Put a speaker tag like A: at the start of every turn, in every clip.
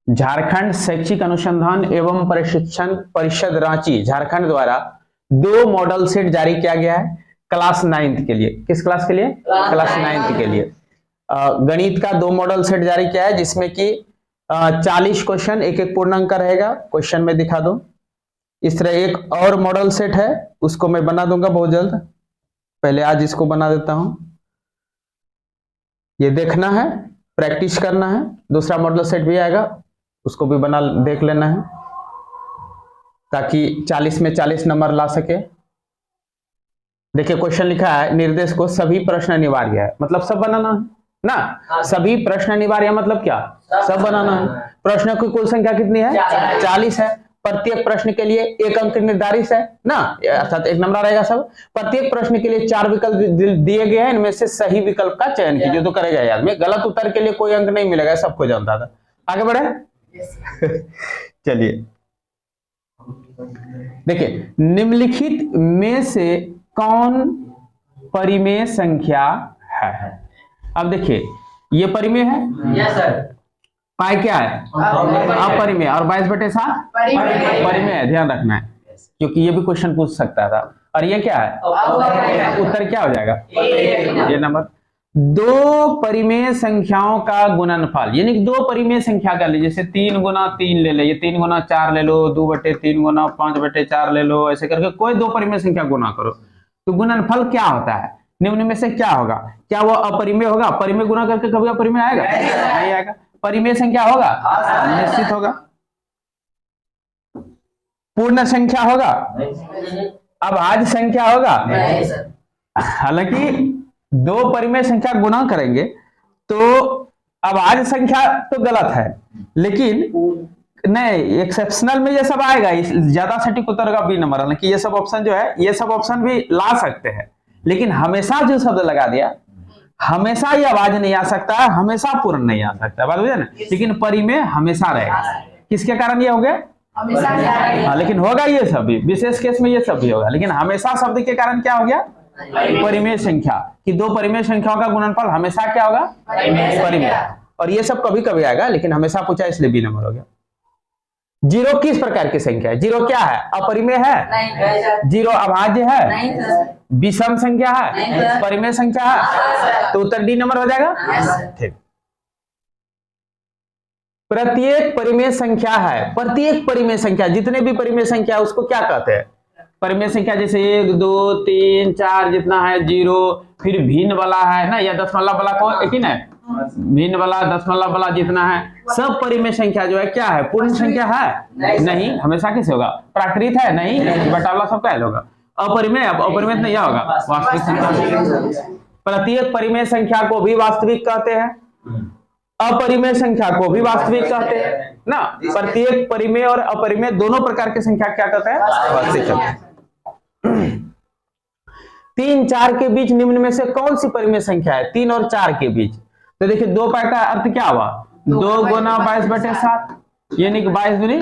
A: झारखंड शैक्षिक अनुसंधान एवं प्रशिक्षण परिषद रांची झारखंड द्वारा 2 मॉडल सेट जारी किया गया है क्लास 9th के लिए। किस क्लास के लिए? क्लास 9th के लिए। गणित का 2 मॉडल सेट जारी किया है जिसमें कि 40 क्वेश्चन, एक एक पूर्णांक का रहेगा। क्वेश्चन में दिखा दो। इस तरह एक और मॉडल सेट है, उसको मैं बना दूंगा बहुत जल्द। पहले आज इसको बना देता हूं। ये देखना है, प्रैक्टिस करना है। दूसरा मॉडल सेट भी आएगा, उसको भी बना देख लेना है ताकि 40 में 40 नंबर ला सके। देखिए क्वेश्चन लिखा है, निर्देश को सभी प्रश्न अनिवार्य है, मतलब सब बनाना है ना। सभी प्रश्न अनिवार्य मतलब क्या? सब बनाना है। प्रश्न की कुल संख्या कितनी है? 40 है। प्रत्येक प्रश्न के लिए 1 अंक निर्धारित है ना, अर्थात 1 नंबर रहेगा सब। प्रत्येक प्रश्न के लिए 4 विकल्प दिए गए हैं, इनमें से सही विकल्प का चयन कीजिए। तो करेगा याद में, गलत उत्तर के लिए कोई अंक नहीं मिलेगा, सबको जानता था। आगे बढ़े। चलिए देखिए, निम्नलिखित में से कौन परिमेय संख्या है? अब देखिए ये परिमेय है।
B: Yes sir.
A: पाई क्या है? अपरिमेय। और 22/7 परिमेय है, ध्यान रखना है क्योंकि ये भी क्वेश्चन पूछ सकता था। और ये क्या है? उत्तर क्या हो जाएगा? ये नंबर। 2 परिमेय संख्याओं का गुणनफल, यानी 2 परिमेय संख्या कर लीजिए, जैसे 3 गुना 3 ले लो, ये 3 गुना 4 ले लो, 2/3 गुना 5/4 ले लो, ऐसे करके कोई 2 परिमेय संख्या गुना करो तो गुणनफल क्या होता है? निम्न में से क्या होगा? क्या वो अपरिमेय होगा? परिमेय गुना करके कभी अपरिमेय आएगा? नहीं आएगा। परिमेय संख्या होगा? निश्चित होगा। पूर्ण संख्या होगा? अभाज्य संख्या होगा? हालांकि 2 परिमेय संख्या गुना करेंगे तो अभाज्य संख्या तो गलत है, लेकिन नहीं, एक्सेप्शनल में ये सब आएगा। ज्यादा सटीक उत्तर का बी नंबर। हालांकि ये सब ऑप्शन जो है, ये सब ऑप्शन भी ला सकते हैं, लेकिन हमेशा जो शब्द लगा दिया, हमेशा ये आवाज नहीं आ सकता है, हमेशा पूर्ण नहीं आ सकता, बात बुझे ना। लेकिन परिमेय हमेशा रहेगा। किसके कारण ये हो गया? हाँ, लेकिन होगा ये सब भी, विशेष केस में ये सब भी होगा, लेकिन हमेशा शब्द के कारण क्या हो गया? परिमेय संख्या। कि 2 परिमेय संख्याओं का गुणनफल हमेशा क्या होगा? परिमेय। और ये सब कभी कभी आएगा, लेकिन हमेशा पूछा इसलिए बी नंबर हो गया। 0 किस प्रकार की संख्या है? 0 क्या है? अपरिमेय है? 0 अभाज्य है? विषम संख्या है? परिमेय संख्या है? तो उत्तर डी नंबर हो जाएगा। ठीक। प्रत्येक परिमेय संख्या है, प्रत्येक परिमेय संख्या, जितने भी परिमेय संख्या है उसको क्या कहते हैं? परिमेय संख्या। जैसे 1 2 3 4 जितना है 0, फिर भिन्न वाला है ना, या दशमलव वाला को एक ही ना, भिन्न वाला, दशमलव वाला जितना है सब परिमेय संख्या जो है क्या है? पूर्ण संख्या है? नहीं। हमेशा कैसे होगा? प्राकृत है? नहीं। बटाला सब क्या होगा? अपरिमेय। अब अपरिमेय नहीं होगा, वास्तविक संख्या। प्रत्येक परिमेय संख्या को भी वास्तविक कहते हैं, अपरिमेय संख्या को भी वास्तविक कहते हैं ना। प्रत्येक परिमेय और अपरिमेय दोनों प्रकार की संख्या क्या कहते हैं? वास्तविक कहते हैं। 3 4 के बीच निम्न में से कौन सी परिमेय संख्या है? 3 और 4 के बीच। तो देखिए 2 पाई का अर्थ क्या हुआ? 2 गुना 22/7, यानी कि 22 दूनी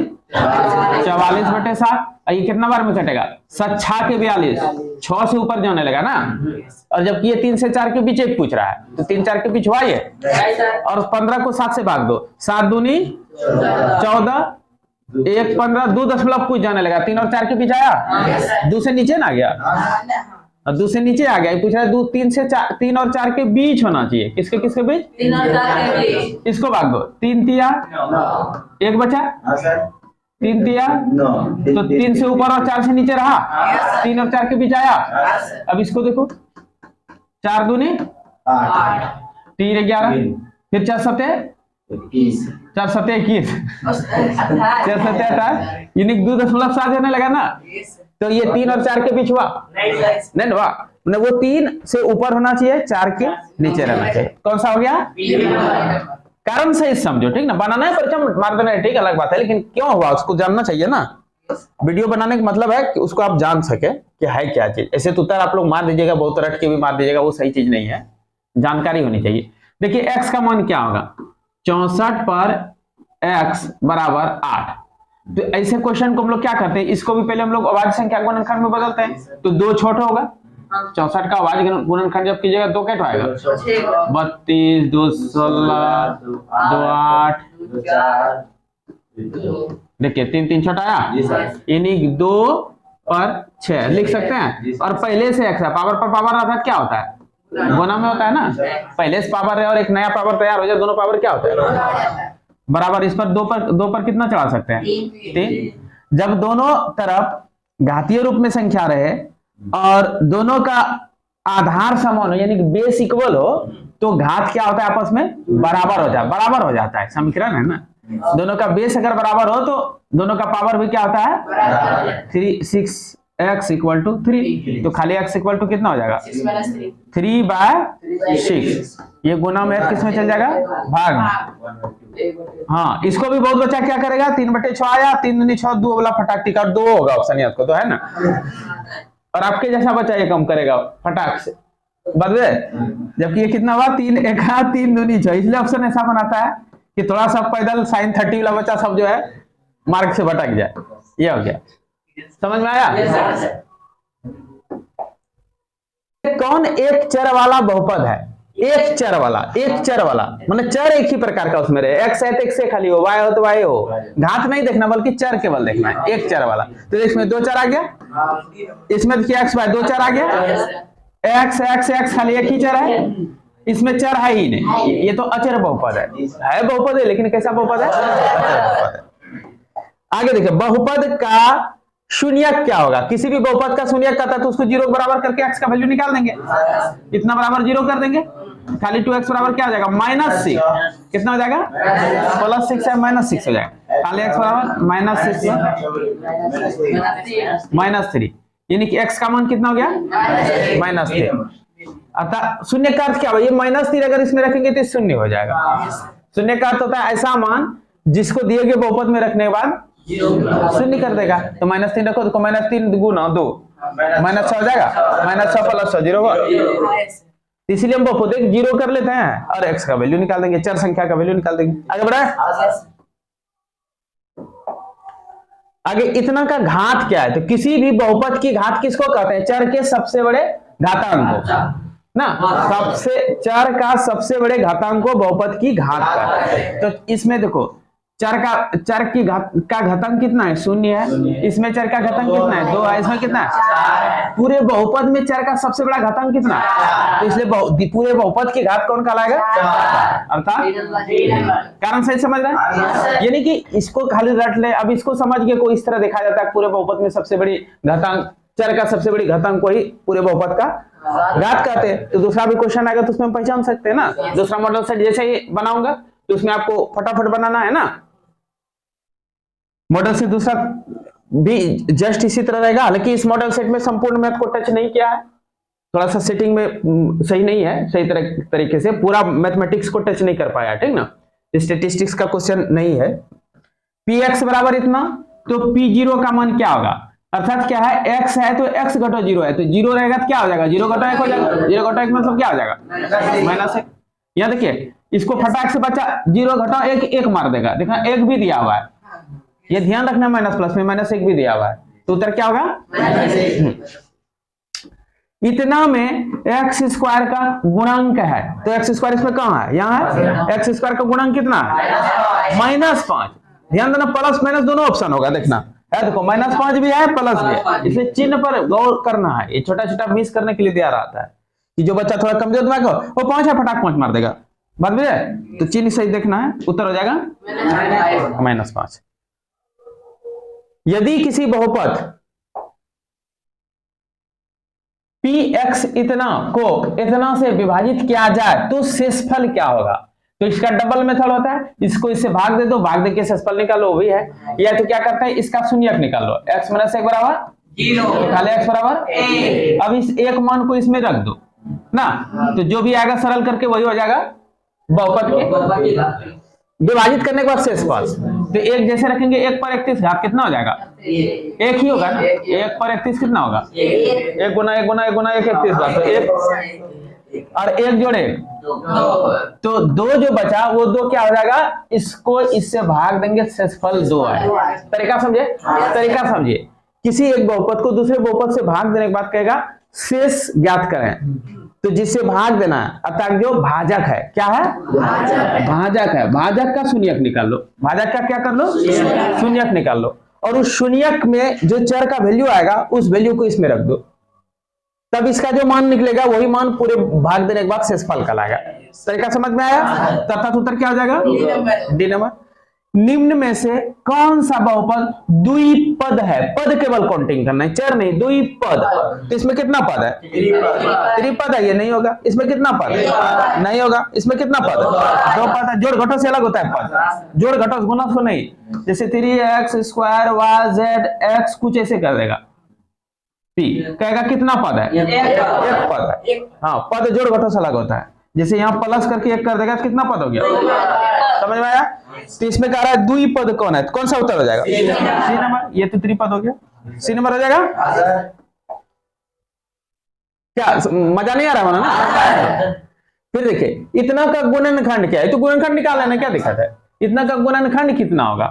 A: 44/7। ये कितना बार में कटेगा? 7 6 के 42, 6 से ऊपर जाने लगा ना। और जबकि ये 3 से 4 के बीच एक पूछ रहा है, तो 3 4 के बीच हुआ ये। और 15 को 7 से भाग दो, 7 दूनी 14, 1 15, 2 दशमलव कुछ जाने लगा। 3 और 4 के बीच आया? 2 से नीचे ना गया, और 2 से नीचे आ गया। पूछ रहा है 3 और 4 के बीच होना चाहिए। किसके किसके बीच?
B: 3 और 4 के बीच।
A: इसको भाग दो, 3 तिया 1 बचा, 3 तिया, तो 3 से ऊपर और 4 से नीचे रहा, 3 और 4 के बीच आया। अब इसको देखो, 4 दूनी 8, 3 11, फिर 4 7 21, 4 7 21, 4 7 18, यानी 2.7 होने लगा ना। तो ये 3 और 4 के बीच हुआ? नहीं हुआ। वो 3 से ऊपर होना चाहिए, 4 के नीचे रहना चाहिए। कौन सा हो गया? कारण सही समझो, ठीक ना। बनाना है परिचय मार देना है, ठीक, अलग बात है, लेकिन क्यों हुआ उसको जानना चाहिए ना। वीडियो बनाने का मतलब है कि उसको आप जान सके कि है क्या चीज। ऐसे तो उत्तर आप लोग मार दीजिएगा, बहुत रट के भी मार दीजिएगा, वो सही चीज नहीं है। जानकारी होनी चाहिए। देखिए x का मान क्या होगा? 64 पर x बराबर 8। तो ऐसे क्वेश्चन को हम लोग क्या करते हैं, इसको भी पहले हम लोग अभाज्य संख्या गुणनखंड में बदलते हैं। तो 2 छोटा होगा, 64 का अभाज्य गुणनखंड जब कीजिएगा 2 कैट आएगा? 32 2 16 2 8 देखिए 3 3 छठा आया, यानी 2 और 6 लिख सकते हैं। और पहले से x है, पावर पर पावर आता है, क्या होता है? गुना में होता है ना। पहले से पावर है और एक नया पावर तैयार हो जाए, दोनों पावर क्या होता है? बराबर। इस पर 2 पर कितना चढ़ा सकते हैं? 3। जब दोनों तरफ घातीय रूप में संख्या रहे और दोनों का आधार समान हो, यानी कि बेस इक्वल हो, तो घात क्या होता है? आपस में बराबर हो जाता है। समीकरण है ना, दोनों का बेस अगर बराबर हो तो दोनों का पावर भी क्या होता है? 6x = 3। तो खाली x = कितना हो जाएगा? 3/6। ये गुना में किस में चल जाएगा? भाग में। हाँ, इसको भी बहुत बच्चा क्या करेगा? 3/6 आया, 3 दूनी 6, 2 वाला फटाक टिका 2 होगा ऑप्शन याद को, तो है ना। और आपके जैसा बच्चा ये कम करेगा फटाक से, बदले। जबकि ये कितना हुआ? 3 1 3 दूनी 6। इसलिए ऑप्शन ऐसा बनाता है कि थोड़ा सा पैदल sin 30 वाला बच्चा सब जो है मार्ग से भटक जाए। ये हो गया, समझ में आया? कौन एक चर वाला बहुपद है? एक चर वाला मतलब चर एक ही प्रकार का उसमें रहे। x है तो x से खाली हो, y हो तो y हो, घात नहीं देखना बल्कि चर केवल देखना है। एक चर वाला, तो इसमें 2 चर आ गया, इसमें देखिए x y 2 चर आ गया, x खाली एक ही चर है, इसमें चर है ही नहीं। ये तो अचर बहुपद है बहुपद है, लेकिन कैसा बहुपद है? अचर बहुपद है। आगे देखिए, बहुपद का शून्यक क्या होगा? किसी भी बहुपद का शून्यक कहता है तो उसको 0 बराबर करके x का वैल्यू निकाल देंगे। कितना बराबर 0 कर देंगे? खाली 2x बराबर क्या हो जाएगा? -6। कितना हो जाएगा? +6 है, -6 हो जाएगा। खाली x बराबर -3, यानी कि x का मान कितना हो गया? -3। अतः शून्य का अर्थ क्या हुआ? ये -3 अगर इसमें रखेंगे तो शून्य हो जाएगा। शून्य का अर्थ होता है ऐसा मान जिसको दिए गए बहुपद में रखने के बाद शून्य कर देगा। तो -3 रखो तो -3 गुना 2 -6 हो जाएगा, -6 + 6 0 होगा। इसलिए हम बहुपद 0 कर लेते हैं और x का वैल्यू निकाल देंगे, चर संख्या का वैल्यू निकाल देंगे। आगे बढ़ाए। आगे इतना का घात क्या है? तो किसी भी बहुपद की घात किसको कहते हैं? चर के सबसे बड़े घातांक को ना, चर का सबसे बड़े घातांक को बहुपद की घात कहते हैं। तो इसमें देखो चर की घात का घातांक कितना है? 0 है। इसमें चर का घातांक कितना है? 2 है। इसमें कितना है? पूरे बहुपद में चर का सबसे बड़ा घातांक कितना है? तो इसलिए पूरे बहुपद की घात कौन कहलाएगा? अर्थात कारण सही समझ रहे हैं? यानी कि इसको खाली रट ले। अब इसको समझ के कोई इस तरह देखा जाता है पूरे बहुपद में सबसे बड़ी घातांक, चर का सबसे बड़ी घातांक को ही पूरे बहुपद का घात कहते हैं। तो दूसरा भी क्वेश्चन आएगा तो उसमें हम पहचान सकते हैं ना। दूसरा मॉडल सेट जैसे ही बनाऊंगा तो उसमें आपको फटाफट बनाना है ना। मॉडल सेट दूसरा भी जस्ट इसी तरह रहेगा, हालांकि इस मॉडल सेट में संपूर्ण मैथ को टच नहीं किया है, थोड़ा सा सेटिंग में सही नहीं है, सही तरीके से पूरा मैथमेटिक्स को टच नहीं कर पाया, ठीक ना। स्टैटिस्टिक्स का क्वेश्चन नहीं है। px बराबर इतना, तो p0 का मान क्या होगा? अर्थात क्या है? x है तो x घटो 0 है, तो 0 रहेगा तो क्या हो जाएगा? 0 घटो 1 हो जाएगा। 0 घटो 1 मतलब क्या हो जाएगा? -1। यहाँ देखिए, इसको फटाक से बच्चा 0 घटो 1 1 मार देगा। देखना 1 भी दिया हुआ है, ये ध्यान रखना, माइनस प्लस में -1 भी दिया हुआ है, तो उत्तर क्या होगा? इतना में x² का गुणांक है, तो x² इसमें कहाँ है? यहाँ है। x² का गुणांक कितना है? -5। ध्यान देना, प्लस माइनस दोनों ऑप्शन होगा, देखना है। देखो -5 भी है, प्लस भी है, इसलिए चिन्ह पर गौर करना है। ये छोटा छोटा मिस करने के लिए दिया रहता है कि जो बच्चा थोड़ा कमजोर दिमाग हो वो 5 है, फटाक 5 मार देगा, बात भी है। तो चिन्ह सही देखना है, उत्तर हो जाएगा -5। यदि किसी बहुपद px इतना को इतना से विभाजित किया जाए तो शेषफल क्या होगा? तो इसका डबल मेथड होता है, इसको इससे भाग दे दो, भाग दे के शेषफल निकालो, वो भी है। या तो क्या करता है, इसका शून्यक निकाल लो, x - 1 बराबर 0, खाली x बराबर 1। अब इस एक मान को इसमें रख दो ना, तो जो भी आएगा सरल करके वही हो जाएगा बहुपद के विभाजित करने के बाद शेषफल। तो एक जैसे रखेंगे, 1 पर 31 घात कितना हो जाएगा? 1 ही होगा ना। 1 पर 31 कितना होगा? 1 गुना 1 गुना 1 गुना 1 31 बार, तो 1 और 1 जोड़े तो 2 जो बचा वो 2 क्या हो जाएगा? इसको इससे भाग देंगे, शेषफल 2 है। तरीका समझे? तरीका समझिए। किसी एक बहुपद को दूसरे बहुपद से भाग देने के बाद कहेगा शेष ज्ञात करें, तो जिससे भाग देना है, अर्थात जो भाजक है, क्या है, भाजक है, भाजक का शून्यक निकाल लो, भाजक का क्या कर लो, शून्यक निकाल लो, और उस शून्यक में जो चर का वैल्यू आएगा उस वैल्यू को इसमें रख दो, तब इसका जो मान निकलेगा वही मान पूरे भाग देने के बाद शेषफल कहलाएगा। तरीका समझ में आया? तथा उत्तर क्या हो जाएगा, डी नंबर। निम्न में से कौन सा बहुपद द्विपद है? पद केवल काउंटिंग करना है, चर नहीं, द्विपद। तो इसमें कितना पद है, त्रिपद है, ये नहीं होगा। इसमें कितना पद है, नहीं होगा। इसमें कितना पद है, दो पद है। जोड़ घटों से अलग होता है पद, जोड़ घटों गुना को नहीं। जैसे 3x square y z x कुछ ऐसे कर देगा, पी कहेगा कितना पद है, एक पद है। हाँ, पद जोड़ घटों से अलग होता है। जैसे यहाँ प्लस करके एक कर देगा तो कितना पद हो गया, समझ में आया? तो इसमें कह रहा है द्विपद कौन है, कौन सा उत्तर हो जाएगा, सी नंबर। ये तो त्रिपद हो गया, सी नंबर हो जाएगा। क्या मजा नहीं आ रहा ना? फिर देखिए, इतना का गुणनखंड क्या है, तो गुणनखंड निकाल लेना, क्या दिक्कत है। इतना का गुणनखंड कितना होगा,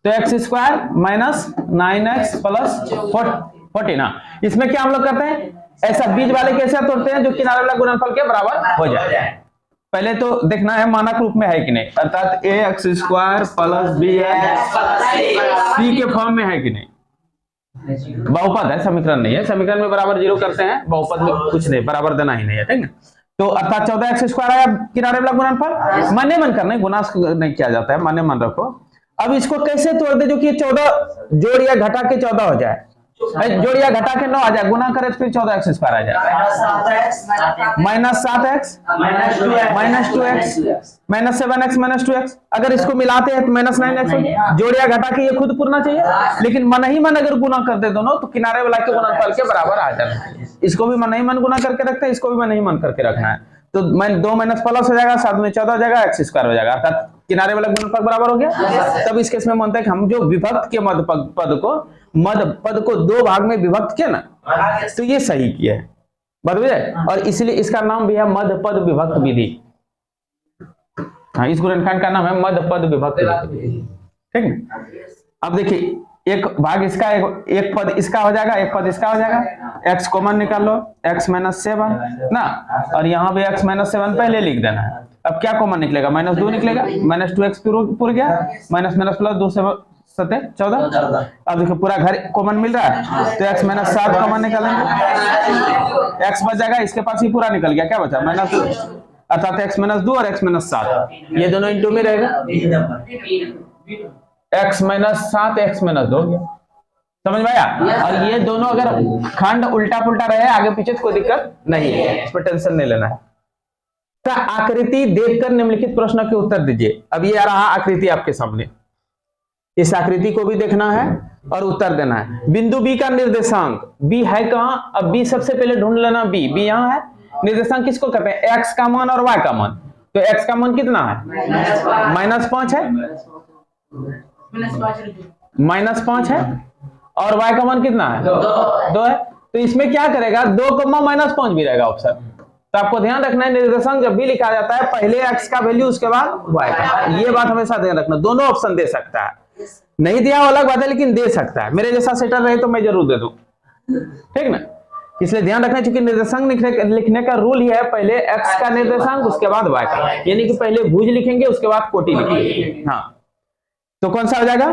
A: तो x square minus 9x plus 40 ना। इसमें क्या हम लोग करते हैं, ऐसा बीज वाले कैसे तोड़ते हैं जो किनारे वाला गुणनफल के बराबर हो जाए। पहले तो देखना है मानक रूप में है कि नहीं, अर्थात ax square plus bx c के फॉर्म में है कि नहीं। बहुपद है, समीकरण नहीं है। समीकरण में बराबर 0 करते हैं, बहुपद में कुछ नहीं, बराबर देना ही नहीं है, ठीक है। तो अर्थात 14x स्क्वायर आया किनारे वाला गुणनफल, मान्य मन करना है, गुना नहीं किया जाता है, मान्य मन रखो। अब इसको कैसे तोड़ दे जो कि 14 जोड़ या घटा के 14 हो जाए, जोड़ या घटा के 9 आ जाए, गुना करे तो फिर 14x स्क्वायर आ जाए, minus 7x minus 2x minus 7x minus 2x। अगर इसको मिलाते हैं तो माइनस 9x। जोड़ या घटा के ये खुद पूरना चाहिए, लेकिन मन ही मन अगर गुना करते दोनों तो किनारे वाला के गुणनफल के बराबर आ जाना। इसको भी मन ही मन गुना करके रखते हैं, इसको भी मन ही मन करके रखना है। तो 2 माइनस प्लस हो जाएगा, साथ में 14 हो जाएगा, x स्क्वायर हो जाएगा, अर्थात किनारे वाला गुणनफल बराबर हो गया। तब इस केस में मानते हैं कि हम जो विभक्त के मध्य पद को 2 भाग में विभक्त किया ना, तो ये सही किया है, बात बुझे। और इसलिए इसका नाम भी है मध्य पद विभक्त विधि। हाँ, इस गुणनखंड का नाम है मध्य पद विभक्त विधि, ठीक है। अब देखिए, एक भाग इसका, एक पद इसका हो जाएगा, एक पद इसका हो जाएगा। x कॉमन निकाल लो, x माइनस 7 ना, और यहाँ भी x माइनस 7 पहले लिख देना है। अब क्या कॉमन निकलेगा, माइनस 2 निकलेगा, माइनस 2x पूरा गया, माइनस माइनस प्लस 2 से 14। अब देखो पूरा घर कॉमन मिल रहा है, तो x माइनस 7 कॉमन निकालेंगे, x बच जाएगा, इसके पास ही पूरा निकल गया, क्या बचा माइनस 2, अर्थात x माइनस 2 और x माइनस 7, ये दोनों इंटू में रहेगा, x माइनस 7 x माइनस 2 हो गया, समझ में आया। और ये दोनों अगर खंड उल्टा पुल्टा रहे आगे पीछे कोई दिक्कत नहीं है, इस पर टेंशन नहीं लेना है। तो आकृति देखकर निम्नलिखित प्रश्नों के उत्तर दीजिए। अब ये आ रहा आकृति आपके सामने, इस आकृति को भी देखना है और उत्तर देना है। बिंदु B का निर्देशांक, B है कहां, अब B सबसे पहले ढूंढ लेना, B यहां है। निर्देशांक किसको कहते हैं, x का मान और y का मान। तो x का मान कितना है, -5 है, -5 है, और y का मान कितना है, 2 है। तो इसमें क्या करेगा, 2 -5 भी रहेगा ऑप्शन। तो आपको ध्यान रखना है, निर्देशांक जब भी लिखा जाता है पहले x का वैल्यू उसके बाद y का, ये बात हमेशा ध्यान रखना। दोनों ऑप्शन दे सकता है, नहीं दिया वो अलग बात है, लेकिन दे सकता है। मेरे जैसा सेटर रहे तो मैं जरूर दे दूं, ठीक ना। इसलिए ध्यान रखना, क्योंकि निर्देशांक लिखने का रूल ही है पहले x का निर्देशांक उसके बाद y का, यानी कि पहले भुज लिखेंगे उसके बाद कोटि लिखेंगे। हाँ, तो कौन सा हो जाएगा,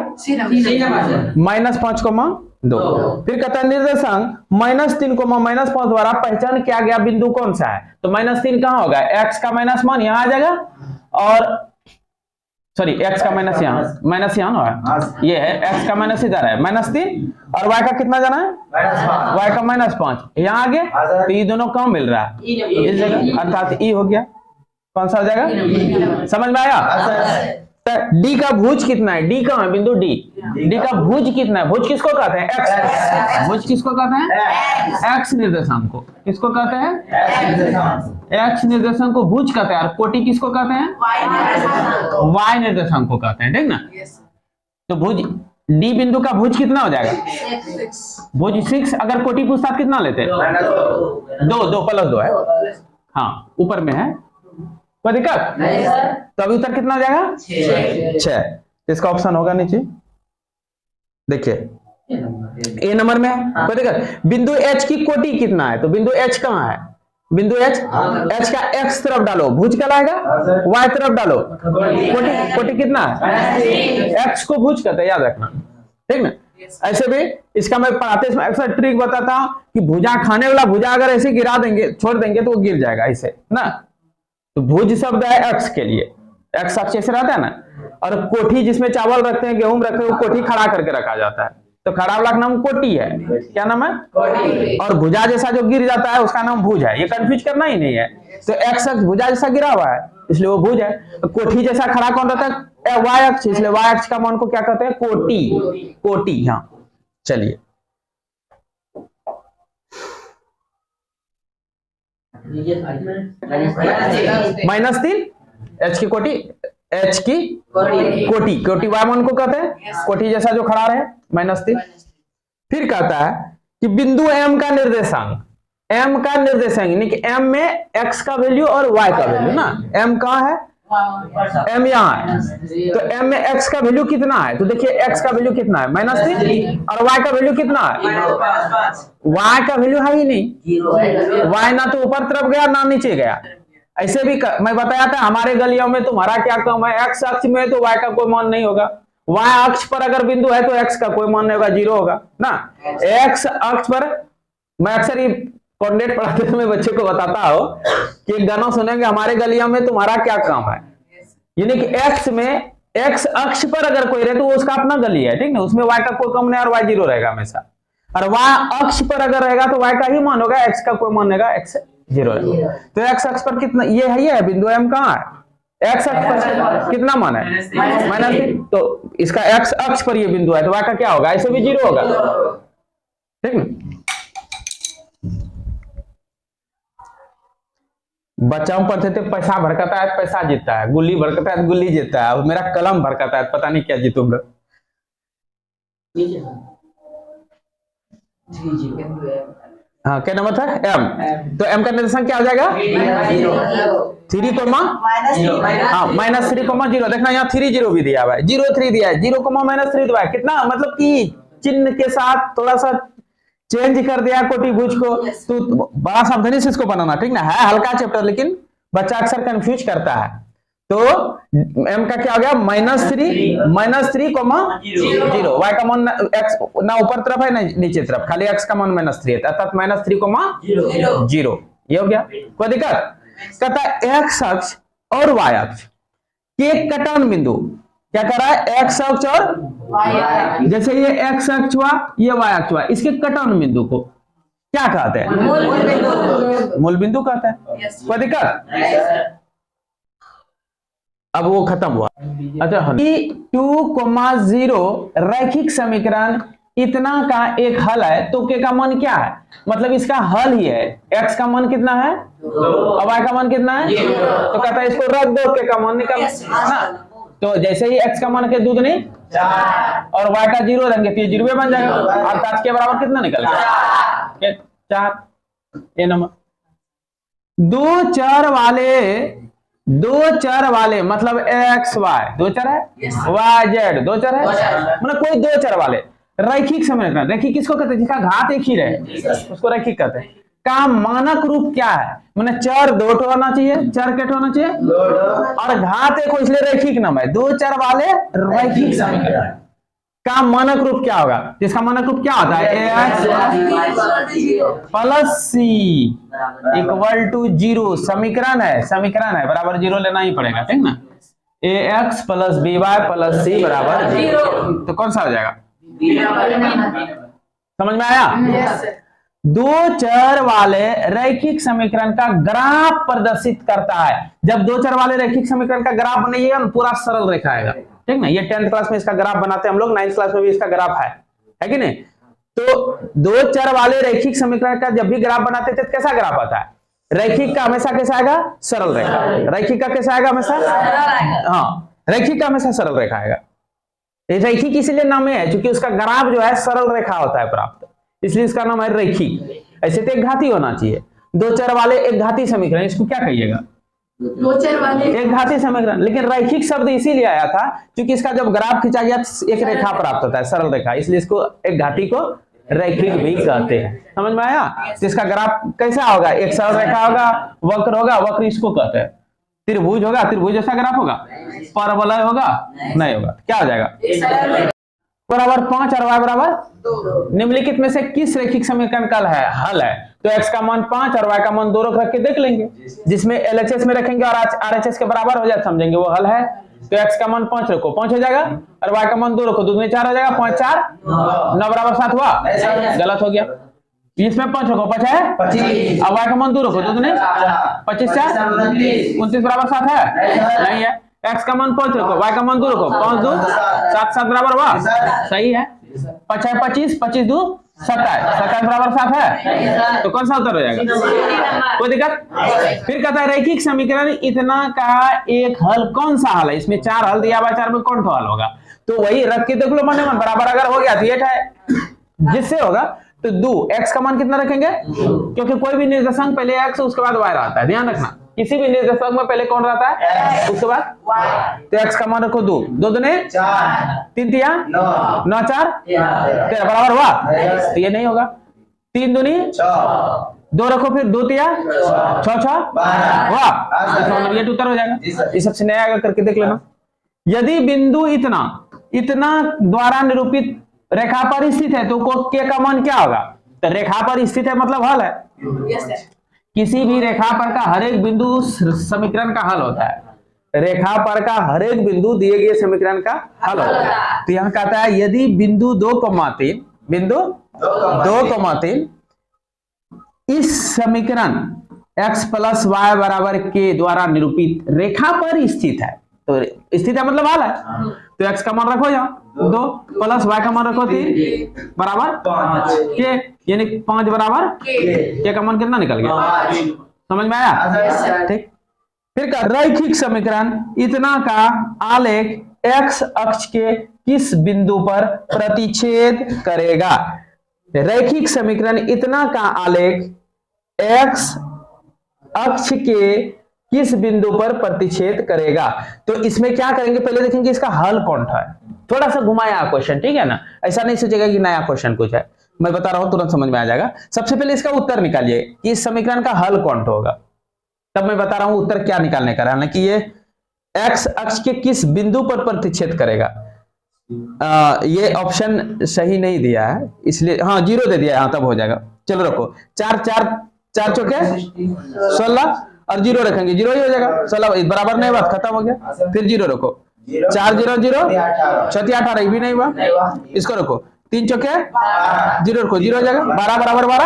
A: -5,2। फिर कहता है निर्देशांक -3, -5 द्वारा पहचान किया गया बिंदु कौन सा है। तो -3 कहां होगा, x का माइनस मान यहां आ जाएगा, और सॉरी x का माइनस यहाँ होगा, ये है x का माइनस इधर है -3, और y का कितना जाना है, y का -5 यहाँ आगे। तो ये दोनों कम मिल रहा है इस जगह, अर्थात e हो गया। कौन सा हो जाएगा, समझ में आया। D का भुज कितना है, D कहाँ है, बिंदु D का भुज कितना है, भुज किसको कहते हैं, x। भुज किसको कहते हैं, x निर्देशांक को किसको कहते हैं, x निर्देशांक को भुज कहते हैं, और कोटि किसको कहते हैं, y निर्देशांक को कहते हैं, ठीक ना। तो भुज D बिंदु का भुज कितना हो जाएगा, भुज 6। अगर कोटि पूछता कितना लेते, 2 प्लस 2 है, हाँ ऊपर में है, कोई दिक्कत नहीं सर। तो अभी उत्तर कितना हो जाएगा, 6। इसका ऑप्शन होगा नीचे, देखिए ए नंबर में है, कोई दिक्कत। बिंदु H की कोटि कितना है, तो बिंदु H कहाँ है, बिंदु एच, एच का एक्स तरफ डालो भुज कहलाएगा, वाई तरफ डालो कोटि। कोटि कितना है? एक्स को भुज कहते हैं, याद रखना, ठीक ना। ऐसे भी इसका मैं पढ़ाते इसमें अक्सर ट्रिक बताता हूं कि भुजा खाने वाला भुजा अगर ऐसे गिरा देंगे, छोड़ देंगे तो वो गिर जाएगा ऐसे ना। तो भुज शब्द है एक्स के लिए, एक्स अक्ष ऐसे रहता है ना। और कोठी जिसमें चावल रखते हैं, गेहूं रखते हैं, वो कोठी खड़ा करके रखा जाता है, तो खड़ा वाला का नाम कोटी है। क्या नाम है? कोटी। और भुजा जैसा जो गिर जाता है उसका नाम भुज है, ये कंफ्यूज करना ही नहीं है। तो एक्स अक्ष भुजा जैसा गिरा हुआ है इसलिए वो भुज है। तो कोठी जैसा खड़ा कौन रहता है? वाई अक्ष, इसलिए वाई अक्ष का मान को क्या कहते हैं? कोटी। कोटी, हाँ। चलिए -3 एच की कोटि, एच की कोटि, कोटि वाई मान को कहते हैं कोटि जैसा जो खड़ा रहे, -3। फिर कहता है कि बिंदु एम का निर्देशांक, एम का निर्देशांक यानी कि एम में एक्स का वैल्यू और वाई का वैल्यू ना। एम कहाँ है? एम यहाँ है। तो एम में एक्स का वैल्यू कितना है? तो देखिए एक्स का वैल्यू कितना है? -3। और वाई का वैल्यू कितना है? वाई का वैल्यू है ही नहीं, वाई ना तो ऊपर तरफ गया ना नीचे गया। ऐसे भी मैं बताया था हमारे गलियों में तुम्हारा क्या काम है, एक्स अक्ष में तो वाई का कोई मान नहीं होगा, वाई अक्ष पर अगर बिंदु है तो एक्स का कोई मान नहीं होगा, 0 होगा ना। एक्स अक्ष पर मैं अक्सर ही कोऑर्डिनेट पढ़ाते समय बच्चे को बताता हूं कि एक गाना सुनेंगे, हमारे गलियों में तुम्हारा क्या काम है, यानी कि एक्स में एक्स अक्ष पर अगर कोई रहे तो वो उसका अपना गली है, ठीक ना, उसमें वाई का कोई कम नहीं और वाई 0 रहेगा हमेशा। और वाई अक्ष पर अगर रहेगा तो वाई का ही मान होगा, एक्स का कोई मान रहेगा, एक्स 0 रहेगा। तो एक्स अक्ष पर कितना ये है बिंदु एम कहाँ है? एक्स अक्ष पर कितना मान है? -3। तो इसका एक्स अक्ष पर ये बिंदु है तो वाई का क्या होगा? ऐसे भी 0 होगा, ठीक ना। बच्चा पढ़ते थे पैसा भड़कता है पैसा जीतता है, गुल्ली भड़कता है गुल्ली जीतता है, मेरा कलम भड़कता है पता नहीं क्या जीतूंगा। हाँ क्या नंबर था? एम। तो एम का निर्देशांक क्या हो जाएगा? 3, हाँ -3, 0। देखना यहाँ 3 0 भी दिया हुआ है, 0 3 दिया है, 0, -3 दिया है। कितना मतलब कि चिन्ह के साथ थोड़ा सा चेंज कर दिया कोटि भुज को, तो बड़ा सावधानी से इसको बनाना, ठीक ना। है हल्का चैप्टर लेकिन बच्चा अक्सर कंफ्यूज करता है। तो एम का क्या हो गया? -3, -3, वाई का मान एक्स ना ऊपर तरफ है ना नीचे तरफ, खाली एक्स का मान -3 है, अर्थात -3, 0। ये हो गया, कोई दिक्कत? कहता है एक्स अक्ष और वाई अक्ष के कटान बिंदु, क्या कर रहा है? एक्स अक्ष और जैसे ये एक्स अक्ष हुआ ये वाई अक्ष हुआ, इसके कटान बिंदु को क्या कहते हैं? मूल बिंदु कहते हैं, कोई दिक्कत? अब वो खत्म हुआ। अच्छा 2,0 रैखिक समीकरण इतना का एक हल है, तो के का मान क्या है? मतलब इसका हल ही है, एक्स का मान कितना है और वाई का मान कितना है, तो कहता है इसको रख दो, के का मान निकल ना। तो जैसे ही एक्स का मान के दूध नहीं 4 और वाई का 0 रहेंगे तो ये 0 बन जाएगा, अर्थात के बराबर कितना निकल गया? 4। ये नंबर दो चर वाले मतलब एक्स वाई 2 चर है, वाई जेड 2 चर है, मतलब कोई 2 चर वाले रैखिक समीकरण। रैखिक किसको कहते हैं? जिसका घात एक ही रहे उसको रैखिक कहते हैं। का मानक रूप क्या है? मतलब चर 2 ठो होना चाहिए, चर के ठो होना चाहिए और घात एक हो, इसलिए रैखिक नाम है। 2 चर वाले रैखिक समीकरण का मानक रूप क्या होगा? जिसका मानक रूप क्या होता है? Plus C equal to 0। समीकरण है बराबर 0 लेना ही पड़ेगा, ठीक ना। ax plus b y plus c बराबर 0। तो कौन सा हो जाएगा? समझ में आया? दो चर वाले रैखिक समीकरण का ग्राफ प्रदर्शित करता है। जब 2 चर वाले रैखिक समीकरण का ग्राफ बनाइएगा ना पूरा सरल रेखा आएगा, ठीक ना। ये 10th क्लास में इसका ग्राफ बनाते हैं हम लोग, 9th क्लास में भी इसका ग्राफ है कि नहीं। तो 2 चर वाले रैखिक समीकरण का जब भी ग्राफ बनाते थे तो कैसा ग्राफ आता है? रैखिक का हमेशा कैसा आएगा? सरल रेखा। रैखिक का कैसा आएगा? हमेशा हाँ, रैखिक का हमेशा सरल रेखा आएगा। रैखिक इसलिए नाम है क्योंकि उसका ग्राफ जो है सरल रेखा होता है प्राप्त, इसलिए इसका नाम है रैखिक। ऐसे तो एक घाती होना चाहिए। 2 चर वाले एक घाती समीकरण, इसको क्या कहिएगा?
B: 2 चर वाले
A: एक घाती समीकरण। लेकिन रैखिक शब्द इसीलिए आया था क्योंकि इसका जब ग्राफ खींचा गया एक रेखा प्राप्त होता है, सरल रेखा, इसलिए इसको एक घाती को रैखिक भी कहते हैं। समझ में आया? तो इसका ग्राफ कैसा होगा? एक सरल रेखा होगा, वक्र होगा, वक्र इसको कहते हैं। त्रिभुज होगा, त्रिभुज जैसा ग्राफ होगा। परवलय होगा, नहीं होगा। क्या हो जाएगा? बराबर 5 और y बराबर 2। निम्नलिखित में से किस रैखिक समीकरण का हल है? तो x का मान 5 और y का मान 2 रख के देख लेंगे, जिसमें LHS में रखेंगे और RHS के बराबर हो जाए समझेंगे वो हल है। तो x का मान 5 रखो, 5 हो जाएगा, और y का मान 2 रखो, 2 में 4 हो जाएगा, 5 4 9 बराबर 7 हुआ? गलत हो गया। इसमें 5 रखो, 5 है 25, अब y का मान 2 रखो, 2 ने 25 4 29 बराबर 7 है? नहीं है। x का मान 5 रखो, y का मान 2 रखो, 5 2 7 7 बराबर हुआ? सही है। 5 है 25, 25 2 27, 27 बराबर 7 है? तो कौन सा उत्तर हो जाएगा? कोई दिक्कत? फिर कहता है रैखिक समीकरण इतना का एक हल कौन सा हल है? इसमें 4 हल दिया हुआ, 4 में कौन सा हल होगा? तो वही रख के देख लो मन मन, बराबर अगर हो गया तो ये है, जिससे होगा तो 2। x का मान कितना रखेंगे? क्योंकि कोई भी निर्देशांक पहले x उसके बाद y रहता है, ध्यान रखना। किसी भी निर्देशांक में पहले कौन रहता है? उसके बाद y। तो x का मान रखो 2, 2 दूने 4, 3 तिया 9 4 13 बराबर हुआ? तो ये नहीं होगा। 3 दूनी 2 रखो, फिर 2 तिया 6 6 हुआ? इसका मतलब ये उत्तर हो जाएगा। ये सबसे नया अगर करके देख लेना। यदि बिंदु इतना द्वारा निरूपित रेखा पर स्थित है तो k का मान क्या होगा? तो रेखा पर स्थित है मतलब हल है। किसी भी रेखा पर का हर एक बिंदु समीकरण का हल होता है। रेखा पर का हर एक बिंदु दिए गए समीकरण का हल होता है। तो यहां कहता है यदि बिंदु 2,3 इस समीकरण x + y बराबर k द्वारा निरूपित रेखा पर स्थित है, तो स्थित है मतलब हल है। तो x का मान रखो यहाँ 2 प्लस y का मान रखो 3 बराबर 5 के, यानी 5 बराबर k का मान कितना निकल गया? समझ में आया? ठीक। फिर का रैखिक समीकरण इतना का आलेख x अक्ष के किस बिंदु पर प्रतिच्छेद करेगा? रैखिक समीकरण इतना का आलेख x अक्ष के किस बिंदु पर प्रतिच्छेद करेगा? तो इसमें क्या करेंगे, पहले देखेंगे इसका हल कौन था। थोड़ा सा घुमाया क्वेश्चन, ठीक है ना? ऐसा नहीं सोचेगा कि नया क्वेश्चन कुछ है, मैं बता रहा हूं तुरंत समझ में आ जाएगा। सबसे पहले इसका उत्तर निकालिए कि इस समीकरण का हल कौन होगा, तब मैं बता रहा हूं उत्तर क्या निकालने का है। कि ये x अक्ष के किस बिंदु पर प्रतिच्छेद करेगा। ये ऑप्शन सही नहीं दिया है, इसलिए हाँ 0 दे दिया है, हाँ तब हो जाएगा। चलो रखो, 4 चौके 16 और 0 रखेंगे, 0 ही हो जाएगा। 16 बराबर नहीं, बात खत्म हो गया। फिर 0 रखो, 4 0 0 6 18 भी नहीं हुआ, इसको रखो, 3 चौके 0 रखो, 0 हो जाएगा। 12 बराबर 12,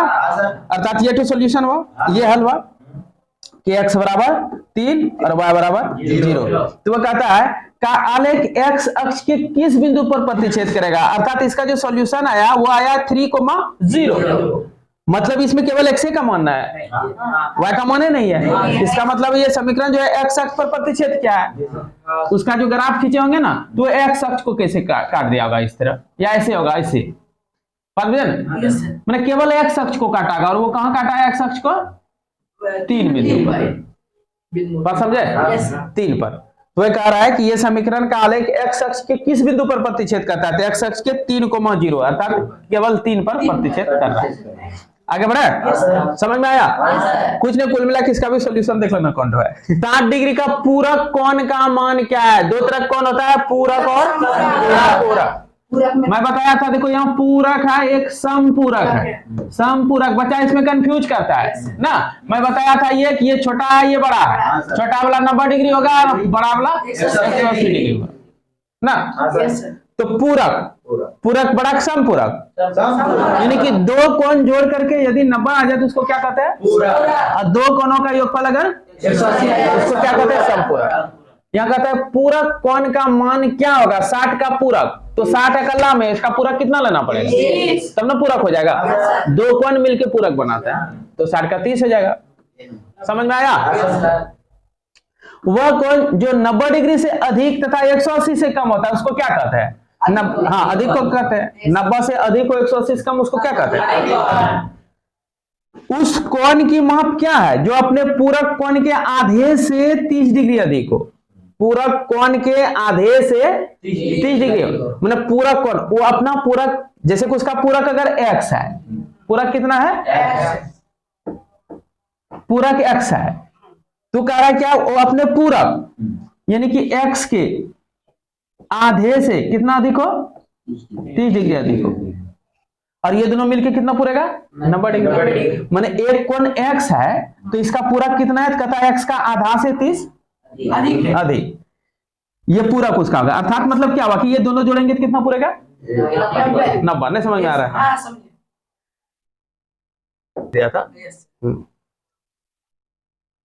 A: अर्थात ये सॉल्यूशन हुआ, ये हल हुआ कि x बराबर 3 और y बराबर 0। तो वो कहता है का आलेख x अक्ष के किस बिंदु पर प्रतिच्छेद करेगा, अर्थात इसका जो सॉल्यूशन आया वो आया 3,0। मतलब इसमें केवल x का मानना है, y का माने नहीं है। इसका मतलब ये समीकरण जो है x अक्ष पर प्रतिच्छेद क्या है, उसका जो ग्राफ खींचे होंगे ना, तो x अक्ष को कैसे काट दिया होगा, इस तरह या ऐसे होगा, ऐसे। मैंने केवल x अक्ष को काटा, और वो कहां काटा है x अक्ष को? 3 बिंदु पर, समझे? 3 पर। तो ये कह रहा है कि ये समीकरण का आलेख x अक्ष के किस बिंदु पर प्रतिच्छेद करता है? तो x अक्ष के 3,0 अर्थात केवल 3 पर प्रतिच्छेद कर रहा है। आगे बढ़े? समझ में आया? कुछ नहीं, कुल मिला के इसका भी सॉल्यूशन देख लेना कौन है। 60 डिग्री का पूरक कोण का मान क्या है? 2 तरह कोण होता है, पूरक और पूरक। मैं बताया था, देखो यहाँ पूरक है, एक समपूरक है। समपूरक बच्चा इसमें कंफ्यूज करता है ना। मैं बताया था ये कि ये छोटा है, ये बड़ा है। छोटा वाला 90 डिग्री होगा, बड़ा वाला 180 डिग्री होगा ना। तो पूरक बड़ा समपूरक, यानी कि 2 कोण जोड़ करके यदि 90 आ जाए तो उसको क्या कहते हैं? और 2 कोणों का योगफल अगर 180 उसको क्या कहते हैं? समपूरक। यहाँ कहता है पूरक कोण का मान क्या होगा? 60 का पूरक, तो 60 एकला में इसका पूरक कितना लेना पड़ेगा, तब ना पूरक हो जाएगा। 2 कोण मिलके पूरक बनाता है, तो 60 का 30 हो जाएगा। समझ में आया? वह कोण जो 90 डिग्री से अधिक तथा 180 से कम होता है उसको क्या कहते हैं? हाँ, अधिक को कहते हैं। 90 से अधिक हो 180 से कम, उसको क्या कहते हैं? उस कोण की माप क्या है जो अपने पूरक कोण के आधे से 30 डिग्री अधिक हो? पूरक कोण के आधे से 30 डिग्री, मतलब पूरक कोण, वो अपना पूरक, जैसे कि उसका पूरक अगर x है, पूरक कितना है, पूरक x है, तो कह रहा है क्या, वो अपने पूरक यानी कि x के आधे से कितना अधिक हो, 30 डिग्री अधिक हो, और ये दोनों मिलके कितना पूरेगा, 90 डिग्री। माने एक कोण x है तो इसका पूरक कितना है, कहता है x का आधा से 30 अधिक, ये पूरक उसका होगा। अर्थात मतलब क्या हुआ कि ये दोनों जोड़ेंगे तो कितना पूरेगा, 90। नहीं समझ में आ रहा है, दिया था।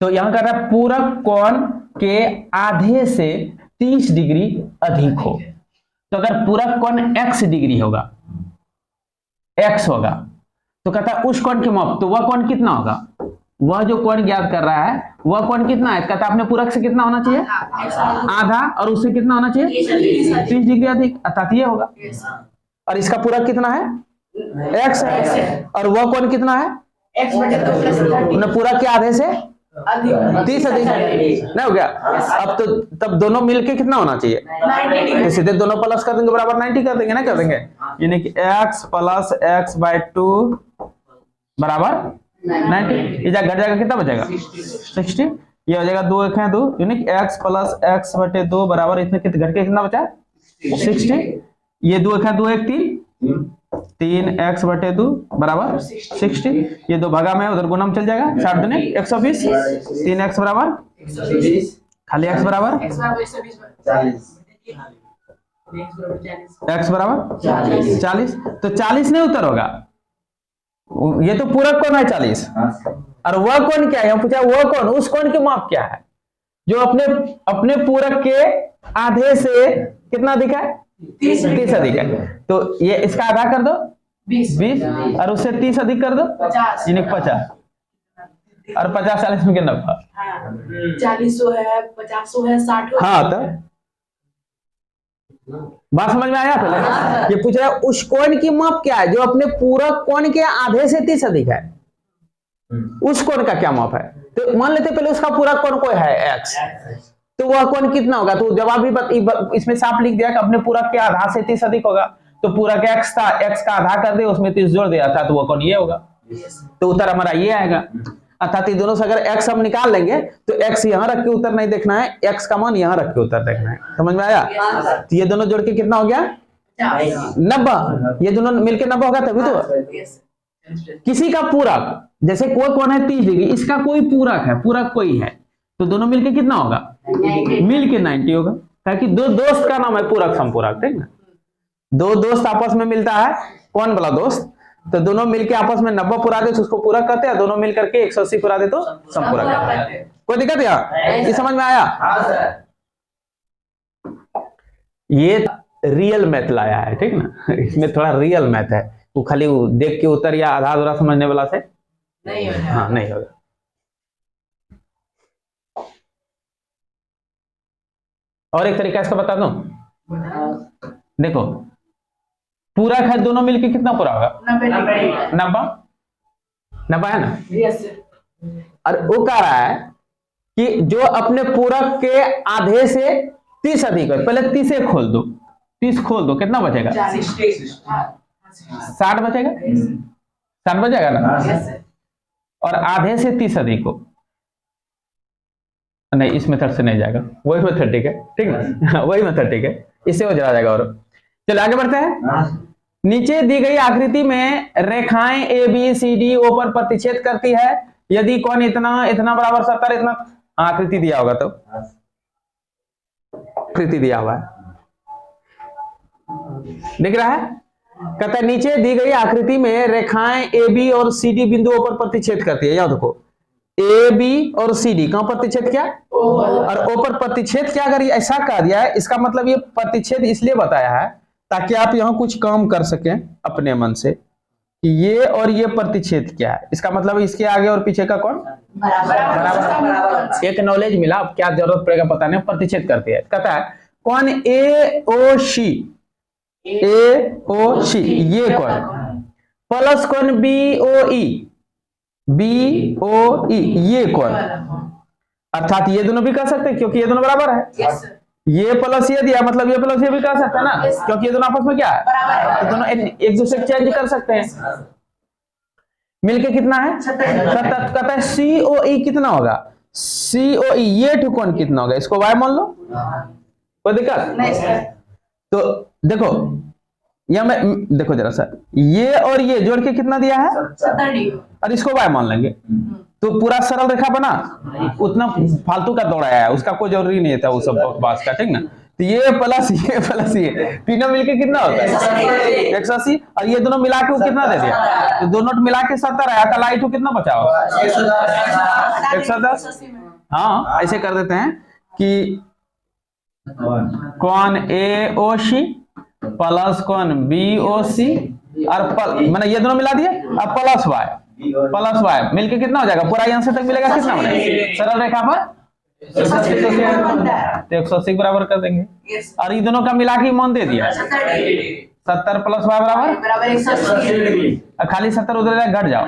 A: तो यहां कह रहा है पूरक कोण के आधे से 30 डिग्री अधिक हो, तो अगर पूरक कोण x डिग्री होगा, x होगा, तो कहता है उस कोण के माप, तो वह कोण कितना होगा, वह जो कोण ज्ञात कर रहा है वह कोण कितना है, कहता है अपने पूरक से कितना होना चाहिए, आधा, और उससे कितना होना चाहिए, 30 डिग्री अधिक, अर्थात ये होगा। और इसका पूरक कितना है, x है, और वह कोण कितना है, पूरक के आधे से 30 अधिक, नहीं हो गया। अब तो तब दोनों मिलके कितना होना चाहिए, तो सीधे दोनों प्लस कर देंगे, बराबर 90 कर देंगे ना, कर देंगे, यानी कि x प्लस x/2 बराबर 90। ये घट जाएगा, कितना बचेगा, 60। ये हो जाएगा 2 1 है 2, यानी कि x प्लस x/2 बराबर इतने घट के कितना बचा, 60। ये 2 1 है 2 1 3 x/2 बराबर 60। ये 2 भागा में उधर गुना में चल जाएगा, 60 दूनी 120, 3x बराबर खाली x बराबर x बराबर 40। तो 40 नहीं उत्तर होगा, ये तो पूरक कोण है 40, और वह कोण क्या है, हम पूछा वह कोण, उस कोण की माप क्या है जो अपने पूरक के आधे से कितना अधिक है, 30 अधिक है। तो ये इसका आधा कर दो 20, और उससे 30 अधिक कर दो 50, 50 और 50 40 में कितना,
B: 40 है 50 है 60।
A: हाँ, तो बात समझ में आया। पहले ये पूछ रहा है उस कोण की माप क्या है जो अपने पूरक कोण के आधे से 30 अधिक है, उस कोण का क्या माप है। तो मान लेते पहले उसका पूरक कोण कोई है x, तो वह कोण कितना होगा, तो जवाब भी इसमें साफ लिख दिया कि अपने पूरक के आधा से 30 अधिक होगा, तो पूरक x था, x का आधा कर दे उसमें 30 जोड़ दिया था, तो वह कोण ये होगा, तो उत्तर हमारा ये आएगा। अर्थात ये दोनों से अगर x हम निकाल लेंगे तो x यहां रख के उत्तर नहीं देखना है, x का मान यहां रख के उत्तर देखना है, समझ में आया। तो ये दोनों जोड़ के कितना हो गया, 90। ये दोनों मिलके 90 होगा, तभी तो किसी का पूरक, जैसे कोई कोण है 30 डिग्री, इसका कोई पूरक है, पूरक कोई है, तो दोनों मिलके कितना होगा, मिलके 90 होगा, ताकि दो दोस्त का नाम है पूरक समपूरक, ठीक ना। दो दोस्त आपस में मिलता है, कौन वाला दोस्त, तो दोनों मिलके आपस में 90 पुरा दे तो उसको पूरक कहते हैं, दोनों मिलकर के 180 पुरा दे तो समपूरक कहते हैं। कोई दिक्कत है, ये समझ में आया। ये रियल मैथ लाया है, ठीक ना, इसमें थोड़ा रियल मैथ है, वो खाली देख के उत्तर या आधा अधूरा समझने वाला से नहीं होगा। हाँ, नहीं होगा। और एक तरीका इसका बता दूं, देखो पूरक है, दोनों मिलके कितना पूरा होगा, 90 है ना। और वो कह रहा है कि जो अपने पूरक के आधे से 30 अधिक है, पहले 30 खोल दो, 30 खोल दो, कितना बचेगा, 60 बचेगा, 60 बचेगा ना। और आधे से 30 अधिक हो, नहीं इस मेथड से नहीं जाएगा, वही मेथड ठीक है, ठीक ना, वही मेथड ठीक है, इससे हो जाएगा। और चलो आगे बढ़ते हैं। नीचे दी गई आकृति में रेखाएं A B C D O पर प्रतिच्छेद करती है, यदि कोण इतना इतना बराबर 70 इतना, आकृति दिया होगा, तो आकृति दिया हुआ है, दिख रहा है। कहता है नीचे दी गई आकृति में रेखाएं ए बी और सी डी बिंदुओं पर प्रतिच्छेद करती है। याद रखो, ए बी और सी डी कहां प्रतिच्छेद किया, और ओ पर प्रतिच्छेद क्या, अगर ऐसा कह दिया है, इसका मतलब ये प्रतिच्छेद इसलिए बताया है ताकि आप यहां कुछ काम कर सकें अपने मन से कि ये और ये प्रतिच्छेद क्या है। इसका मतलब इसके आगे और पीछे का कौन बराबर। एक नॉलेज मिला, अब क्या जरूरत पड़ेगा पता नहीं, प्रतिच्छेद करती है। कहता है कौन ए ओ सी, ए ओ सी ये कौन, प्लस कौन बी ओ ई, बी ओ ई ये कौन, अर्थात ये दोनों भी कर सकते हैं क्योंकि ये दोनों बराबर है।
B: यस सर,
A: ये प्लस ये दिया मतलब ये प्लस ये भी कर सकते हैं ना,
B: Yes.
A: क्योंकि ये दोनों आपस में क्या है,
B: बराबर है।
A: तो दोनों एक दूसरे को चेंज कर सकते हैं। मिलके कितना है 70। कहता है COE कितना होगा, COE ये ठुकोण कितना होगा, इसको y मान लो, कोई दिक्कत
B: नहीं सर,
A: तो देखो यहाँ में देखो जरा सा, ये और ये जोड़ के कितना दिया है
B: 70 डिग्री।
A: और इसको y मान लेंगे तो पूरा सरल रेखा बना, उतना फालतू का दौड़ाया है, उसका कोई जरूरी नहीं था वो सब बकवास का, ठीक ना। तो ये प्लस ये तीनों मिलके कितना होता है 180 और ये दोनों मिला के वो कितना दे दिया, तो दोनों मिला के 70 है, अकल आई कितना बचा होगा 110। हाँ ऐसे कर देते हैं कि कौन AOC प्लस कौन BOC और मैंने ये दोनों मिला दिए, अब प्लस y मिलके कितना हो जाएगा, पूरा आंसर तक मिलेगा कितना बने सरल रेखा पर 180 बराबर कर देंगे
B: यस,
A: और ये दोनों का मिला के मान दे दिया 70 प्लस y बराबर
B: बराबर 180।
A: और खाली 70 उधर घट जाओ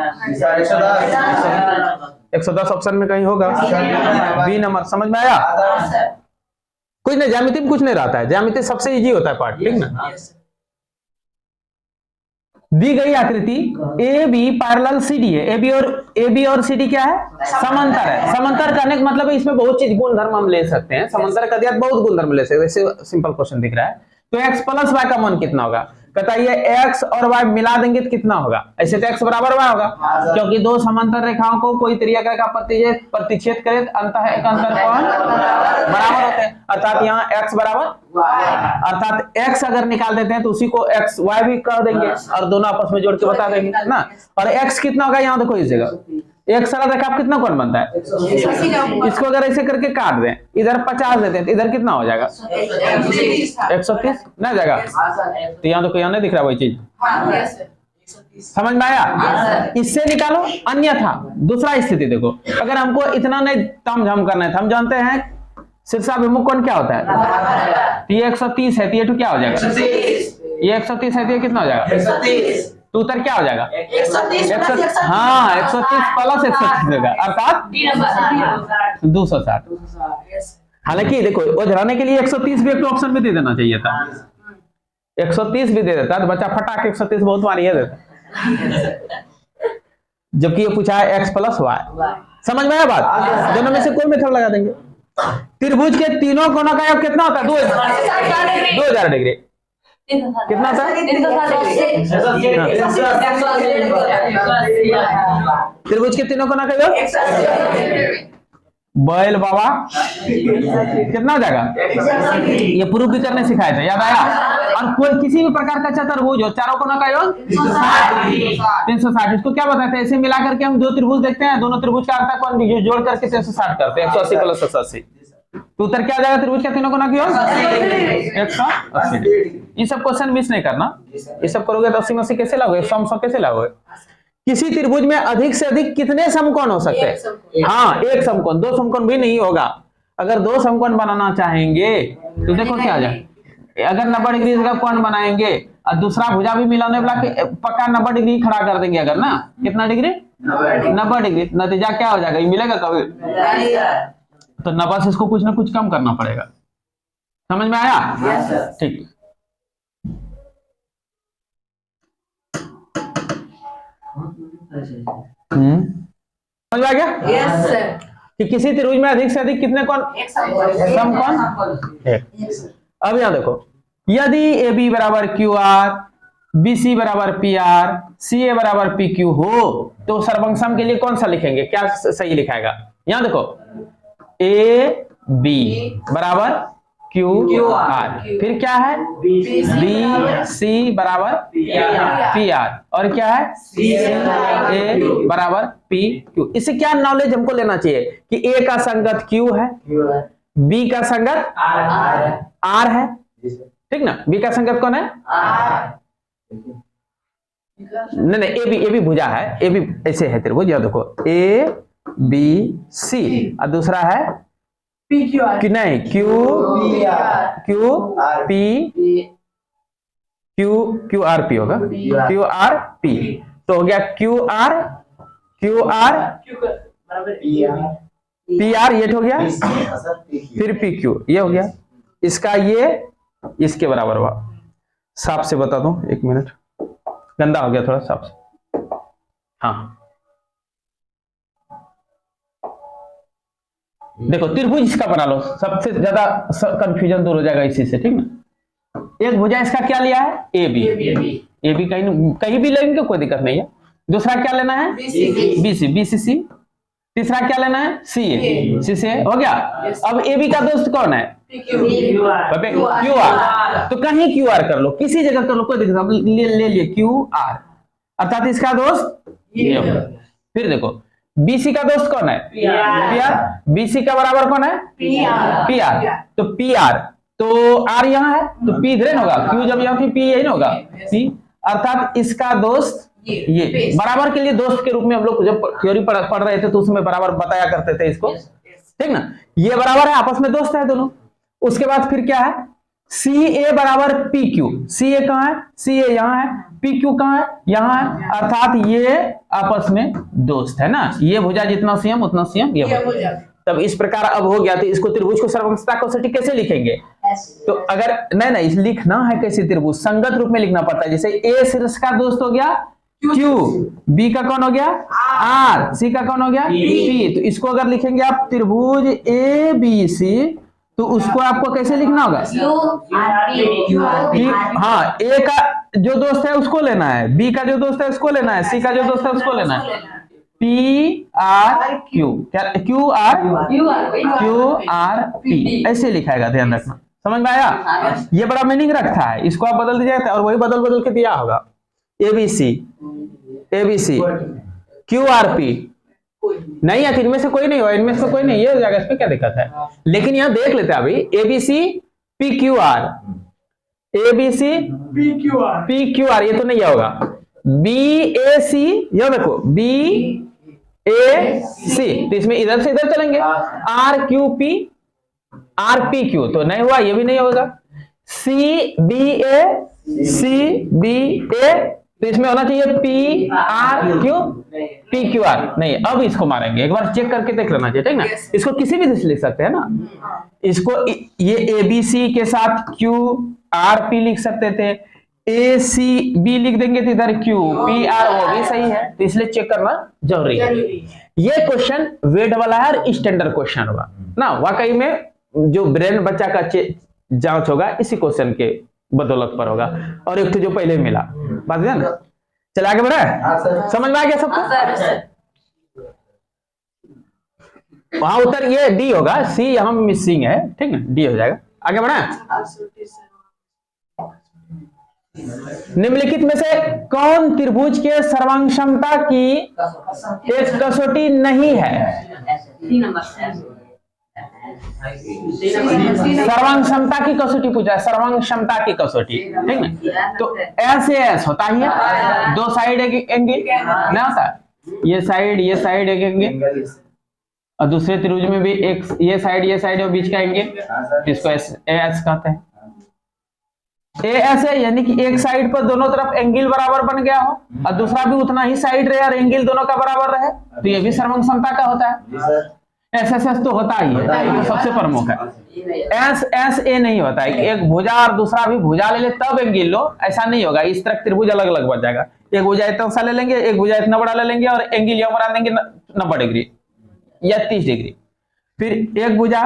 A: 110 ऑप्शन में कहीं होगा बी नंबर। समझ में आया, कुछ नहीं ज्यामिति में कुछ नहीं रहता है, ज्यामिति सबसे इजी होता है पार्ट, ठीक ना। दी गई आकृति AB पैरेलल CD है, AB और CD क्या है समांतर है। समांतर करने का मतलब है इसमें बहुत चीज गुणधर्म हम ले सकते हैं, समांतर का दिया बहुत गुणधर्म ले सकते हैं। जैसे सिंपल क्वेश्चन दिख रहा है तो x प्लस y का मान कितना होगा, कहता है ये x और y मिला देंगे तो कितना होगा, ऐसे तो x बराबर y होगा क्योंकि दो समांतर रेखाओं को कोई त्रिज्या का प्रतिच्छेद करे तो अंतर कोण बराबर होते हैं, अर्थात यहाँ x बराबर अर्थात x अगर निकाल देते हैं तो उसी को x y भी कर देंगे और दोनों आपस में जोड़ के बता देंगे ना। और x कितना होगा यहाँ देखो इस जगह एक सरल रेखा कितना कोण बनता है, इसको अगर ऐसे करके काट दें इधर 50 देते हैं तो इधर कितना हो जाएगा 130 ना जाएगा, तो यहाँ देखो यहाँ नहीं दिख रहा वही चीज। समझ में आया, इससे निकालो। अन्यथा दूसरा स्थिति देखो, अगर हमको इतना नहीं तामझाम करना है, हम जानते हैं शीर्षाभिमुख कोण क्या होता है, तो ये 130 है तो ये क्या हो जाएगा, ये 130 है तो ये कितना हो जाएगा, तो उत्तर क्या हो जाएगा 130 हाँ 130 प्लस 130 देगा अर्थात 260। हालांकि देखो वो झराने के लिए 130 भी एक ऑप्शन में दे देना चाहिए था, 130 भी दे देता तो बच्चा फटाक 130 बहुत मारिए देता, जबकि ये पूछा है x प्लस y। समझ में आया बात, दोनों में से कोई मेथड लगा देंगे। त्रिभुज के तीनों कोणों का योग कितना होता है 2000 डिग्री, कितना था त्रिभुज के तीनों कोणों का योग बैल बाबा कितना हो जाएगा, ये प्रूफ भी करने सिखाए थे याद आया। और कोई किसी भी प्रकार का चतुर्भुज हो चारों कोणों का योग 360, इसको क्या बताते हैं, ऐसे मिला करके हम दो त्रिभुज देखते हैं, दोनों त्रिभुज का अर्थ कोण जोड़ करके 360 करते हैं 180 प्लस 180, तो उत्तर क्या आ जाएगा त्रिभुज का तीनों कोणों का योग 180। ये सब क्वेश्चन मिस नहीं करना, ये सब करोगे तो 80 कैसे लागोगे, 100 कैसे लागोगे। किसी त्रिभुज में अधिक से अधिक कितने समकोण हो सकते हैं, हाँ एक समकोण, दो समकोण भी नहीं होगा। अगर दो समकोण बनाना चाहेंगे तो देखो क्या आ जाए, अगर 90 डिग्री का कोण बनाएंगे और दूसरा भुजा भी मिलाने वाला पक्का 90 डिग्री खड़ा कर देंगे, अगर ना कितना डिग्री 90 डिग्री, नतीजा क्या हो जाएगा, ये मिलेगा कभी, तो 90 से इसको कुछ ना कुछ कम करना पड़ेगा। समझ में आया, ठीक। समझ में आ गया
B: यस सर,
A: कि किसी त्रिभुज में अधिक से अधिक कितने कोण समकोण एक। अब यहां देखो, यदि AB बराबर QR, BC बराबर PR, CA बराबर PQ हो तो सर्वंग के लिए कौन सा लिखेंगे, क्या सही लिखाएगा। यहां देखो AB बराबर QR, फिर क्या है BC बराबर PR और क्या है CA बराबर PQ। इससे क्या नॉलेज हमको लेना चाहिए कि A का संगत Q है, B का संगत R है, ठीक ना। B का संगत कौन है, नहीं AB भुजा है, AB ऐसे है त्रिभुज, यह देखो ABC और दूसरा है कि नहीं QRP होगा, QRP तो हो गया QR पी आर ये हो गया, फिर पी क्यू ये हो गया, इसका ये इसके बराबर हुआ। साफ से बता दूं, एक मिनट, गंदा हो गया थोड़ा, साफ से। हाँ देखो त्रिभुज इसका बना लो, सबसे ज्यादा कंफ्यूजन दूर हो जाएगा इसी से, ठीक ना। एक भुजा इसका क्या लिया है, ए बी, ए बी कहीं भी लेंगे कोई दिक्कत नहीं है। दूसरा क्या लेना है, बी सी, बी सी सी। तीसरा क्या लेना है, सी ए, सी से हो गया। अब ए बी का दोस्त कौन है, क्यू आर। तो कहीं क्यू आर कर लो, किसी जगह कर लो, कोई दिक्कत, ले लिए क्यू आर, अर्थात इसका दोस्त ये होगा। फिर देखो बीसी का दोस्त कौन है, पी आर। बीसी का बराबर कौन है, पी आर। तो पी आर, तो आर यहाँ है तो पी इधर होगा, क्यू जब यहाँ पे पी यही होगा, पी, अर्थात इसका दोस्त ये। बराबर के लिए दोस्त के रूप में हम लोग जब थ्योरी पढ़ रहे थे तो उसमें बराबर बताया करते थे इसको, ठीक ना। ये बराबर है, आपस में दोस्त है दोनों। उसके बाद फिर क्या है, सी ए बराबर पी क्यू। सी ए कहाँ है, सी ए यहाँ है, पी क्यू कहाँ है, यहाँ है, अर्थात ये आपस में दोस्त है ना। ये भुजा जितना सीएम उतना सीएम ये भुजा। तब इस प्रकार अब हो गया। तो इसको त्रिभुज को सर्वसमता कसौटी कैसे लिखेंगे, तो अगर नहीं लिखना है कैसे, त्रिभुज संगत रूप में लिखना पड़ता है। जैसे ए शीर्ष का दोस्त हो गया क्यू, बी का कौन हो गया आर, सी का कौन हो गया पी। तो इसको अगर लिखेंगे आप त्रिभुज ए बी सी, तो उसको आपको कैसे लिखना होगा, हाँ, ए का जो दोस्त है उसको लेना है, बी का जो दोस्त है उसको लेना है, सी का जो दोस्त है उसको लेना है, P R Q, Q R P, ऐसे लिखाएगा, ध्यान रखना। समझ में आया, ये बड़ा मीनिंग रखता है। इसको आप बदल दीजिए और वही बदल के दिया होगा, एबीसी क्यू आर पी। नहीं है, इनमें से कोई नहीं हो, इनमें से कोई नहीं, ये हो जाएगा, इसमें क्या दिक्कत है। लेकिन यहां देख लेते हैं अभी, ABC P Q R, ABC P Q R, ये तो नहीं होगा। बी ए सी, ये देखो बी ए सी, तो इसमें इधर से इधर चलेंगे, R Q P, R P Q तो नहीं हुआ, ये भी नहीं होगा। सी बी ए, तो इसमें होना चाहिए P R Q, P Q R नहीं। अब इसको मारेंगे, एक बार चेक करके देख लेना चाहिए, ठीक ना। इसको किसी भी से लिख सकते हैं ना, इसको ये ए बी सी के साथ क्यू आर पी लिख सकते थे, ए सी बी लिख देंगे तो इधर क्यू पी आर, वो भी सही है, तो इसलिए चेक करना जरूरी है। ये क्वेश्चन वेट वाला है और स्टैंडर्ड क्वेश्चन होगा ना, वाकई में जो ब्रेन बच्चा का जांच होगा इसी क्वेश्चन के बदौलत पर होगा, और एक तो जो पहले मिला, बात है ना। चल आगे बढ़े, समझ में आ गया सबको। वहां उत्तर ये डी होगा, सी यहां मिसिंग है, ठीक है, डी हो जाएगा। आगे बढ़े, निम्नलिखित में से कौन त्रिभुज के सर्वांग क्षमता की एक कसौटी नहीं है। सर्वांग क्षमता की कसौटी पूछा है, सर्वांग क्षमता की कसौटी, ठीक ना। तो ऐसे एस होता ही है, दो साइड एक एंगल ना होता, ये साइड एक एंगल, और दूसरे त्रिभुज में भी एक ये साइड और बीच का एंगल, इसको एस कहते हैं। ए एस है, यानी कि एक साइड पर दोनों तरफ एंगल बराबर बन गया हो और दूसरा भी उतना ही साइड रहे और एंगल दोनों का बराबर रहे, तो ये भी सर्वांग क्षमता का होता है। एस एस एस तो होता ही है, तो सबसे प्रमुख है। एस एस ए नहीं होता है, एक भुजा और दूसरा भी भुजा ले ले तब एंगल लो, ऐसा नहीं होगा। इस तरह त्रिभुज अलग अलग बन जाएगा, एक भुजा इतना सा ले लेंगे, एक भुजा इतना बड़ा ले लेंगे और एंगल यहाँ बना देंगे 90 डिग्री या 30 डिग्री। फिर एक भुजा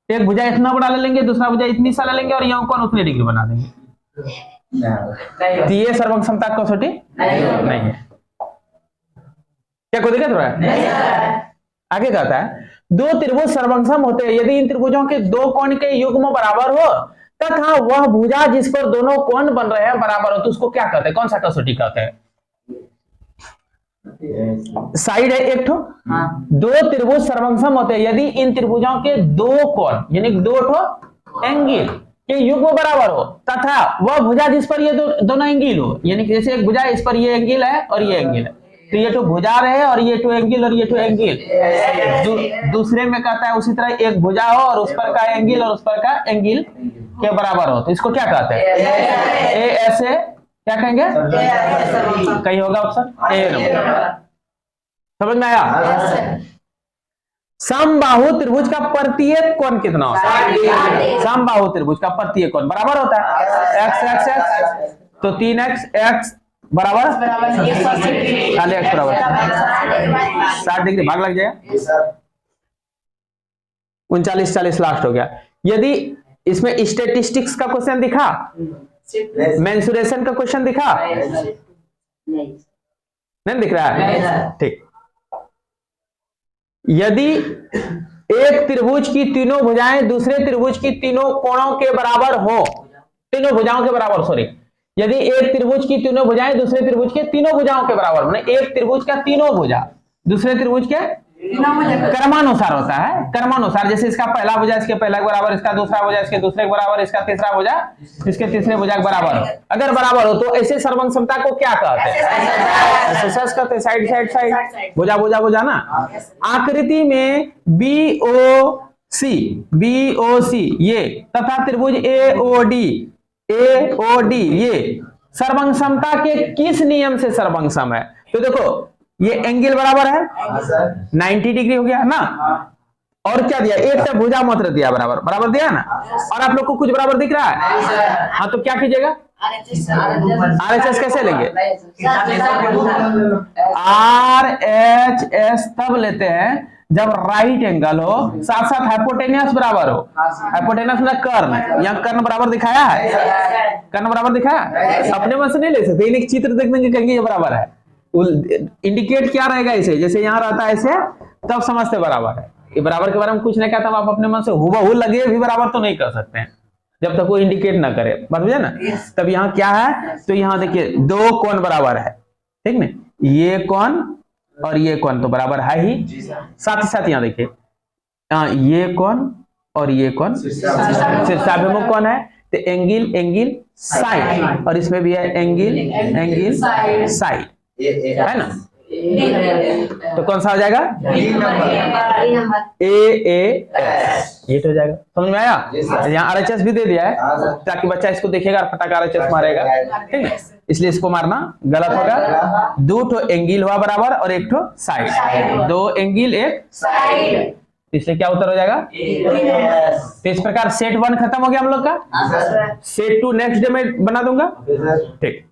A: इतना बड़ा ले लेंगे, दूसरा भुजा इतनी सा ले लेंगे और यहाँ कौन उतनी डिग्री बना देंगे, तो ये सर्वांग क्षमता कसौटी नहीं है। क्या कोई दिक्कत हो रहा है? आगे कहता है, दो त्रिभुज सर्वसम होते हैं यदि इन त्रिभुजों के दो कोण के युग्म बराबर हो तथा वह भुजा जिस पर दोनों कोण बन रहे हैं बराबर हो, तो उसको क्या कहते हैं, कौन सा कसौटी कहते हैं। साइड है एक ठो, दो त्रिभुज सर्वसम होते हैं यदि इन त्रिभुजों के दो कोण यानी दो ठो एंगल के युग्म बराबर हो तथा वह भुजा जिस पर ये दोनों एंगल हो, यानी कि जैसे एक भुजा इस पर ये एंगल है और ये एंगल है, तो ये तो भुजा रहे और ये तो एंगल और ये तो एंगल। दूसरे में कहता है उसी तरह एक भुजा हो और उस पर का एंगल और उस पर का एंगल के बराबर हो, तो इसको क्या कहते हैं, ए ऐसे क्या कहेंगे, कहीं होगा ऑप्शन ए नंबर। समझ में आया। समबाहु त्रिभुज का प्रत्येक कोण कितना होता है? समबाहु त्रिभुज का प्रत्येक कोण बराबर होता है x x x, तो 3x x बराबर खाली x बराबर 60 डिग्री, भाग लग जाएगा। 39 40 लास्ट हो गया। यदि इसमें स्टेटिस्टिक्स का क्वेश्चन दिखा, मेंसुरेशन का क्वेश्चन दिखा, नहीं दिख रहा है, ठीक। यदि एक त्रिभुज की तीनों भुजाएं दूसरे त्रिभुज की तीनों कोणों के बराबर हो, तीनों भुजाओं के बराबर, सॉरी, यदि एक त्रिभुज की तीनों भुजाएं दूसरे त्रिभुज के तीनों भुजाओं के बराबर, माने एक त्रिभुज का तीनों भुजा दूसरे त्रिभुज के क्रमानुसार होता है, क्रमानुसार। जैसे इसका पहला भुजा इसके पहला के बराबर, इसका दूसरा भुजा इसके दूसरे के बराबर, इसका तीसरा भुजा इसके तीसरे भुजा के बराबर, अगर बराबर हो तो ऐसे सर्वंग समता को क्या कहते हैं? एसएस कहते हैं, साइड साइड साइड, भुजा भुजा भुजा ना। आकृति में बीओसी ये तथा त्रिभुज एओडी ये सर्वंग समता के किस नियम से सर्वंग सम है? तो देखो ये एंगल बराबर है 90 डिग्री हो गया ना, और क्या दिया? एक तो भुजा मात्र दिया, बराबर बराबर दिया ना, और आप लोग को कुछ बराबर दिख रहा है? हाँ, तो क्या कीजिएगा? RHS कैसे लेंगे? RHS तब लेते हैं जब राइट एंगल हो, साथ साथ हाइपोटेनियस बराबर हो। हाइपोटेनियस मतलब कर्ण, यहाँ कर्ण बराबर दिखाया है, कर्ण बराबर दिखाया, अपने मन से नहीं ले सकते, एक चित्र देख देंगे कहेंगे ये बराबर है। इंडिकेट क्या रहेगा इसे? जैसे यहाँ रहता है ऐसे, तब समझते बराबर है। ये बराबर के बारे में कुछ नहीं कहता, आप अपने मन से हुबहू लगे भी बराबर तो नहीं कर सकते हैं जब तक वो इंडिकेट ना करे, बात बुझे ना। तब यहाँ क्या है? तो यहाँ देखिए दो कोण बराबर है, ठीक ना, ये कोण और ये कोण तो बराबर है ही, साथ ही साथ यहाँ देखिए ये कोण और ये कोण शीर्षाभिमुख कोण है, तो एंगल साइड, और इसमें भी है एंगल साइड, है ना। तो कौन सा हो जाएगा? ये तो हो जाएगा, समझ में आया? यहाँ RHS भी दे दिया है ताकि बच्चा इसको देखेगा और फटाक RHS मारेगा, ठीक है, इसलिए इसको मारना गलत होगा। दो ठो एंगल हुआ बराबर और एक ठो साइड, दो एंगल एक साइड, इसलिए क्या उत्तर हो जाएगा? तो इस प्रकार सेट 1 खत्म हो गया हम लोग का। सेट 2 नेक्स्ट डे में बना दूंगा, ठीक।